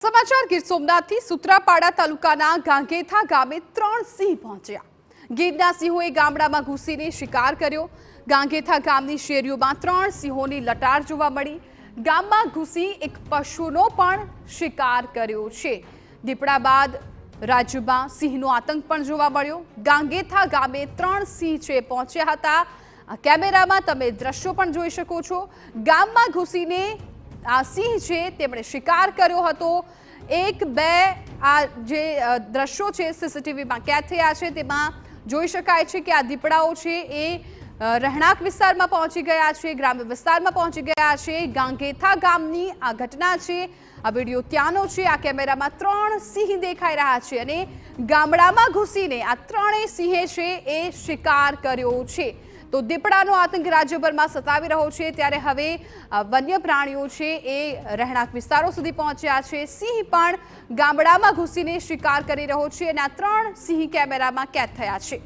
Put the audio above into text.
સમાચાર ગીર સોમનાથથી સુત્રાપાડા તાલુકાના ગાંગેથા ગામે 3 સિંહ પહોંચ્યા। ગીરના સિંહોએ ગામડામાં ઘૂસીને શિકાર કર્યો। ગાંગેથા ગામની શેરીઓમાં 3 સિંહોની લટાર જોવા મળી। ગામમાં ઘૂસી એક પશુનો પણ શિકાર કર્યો છે। દીપડા બાદ રાજ્યમાં સિંહનો આતંક પણ જોવા મળ્યો। ગાંગેથા ગામે 3 સિંહ છે પહોંચ્યા હતા। આ કેમેરામાં તમે દ્રશ્યો પણ જોઈ શકો છો। ગામમાં ઘૂસીને આ સિંહ છે તેમણે શિકાર કર્યો હતો। 1 2 આ જે દ્રશ્યો છે સીસીટીવીમાં કેદ થયા છે તેમાં જોઈ શકાય છે કે આ દીપડાઓ છે એ રહેણાંક વિસ્તારમાં પહોંચી ગયા છે, ગ્રામ્ય વિસ્તારમાં પહોંચી ગયા છે। ગાંગેથા ગામની આ ઘટના છે। આ વિડીયો ત્યાંનો છે। આ કેમેરામાં 3 સિંહ દેખાઈ રહ્યા છે અને ગામડામાં ઘૂસીને આ 3 સિંહે છે એ શિકાર કર્યો છે। તો દીપડાનો આતંક રાજ્યભરમાં સતાવી રહ્યો છે ત્યારે હવે વન્ય પ્રાણીઓ છે એ રહેણાંક વિસ્તારો સુધી પહોંચ્યા છે। સિંહ પણ ગામડામાં ઘૂસીને શિકાર કરી રહ્યો છે અને આ 3 સિંહ કેમેરામાં કેદ થયા છે।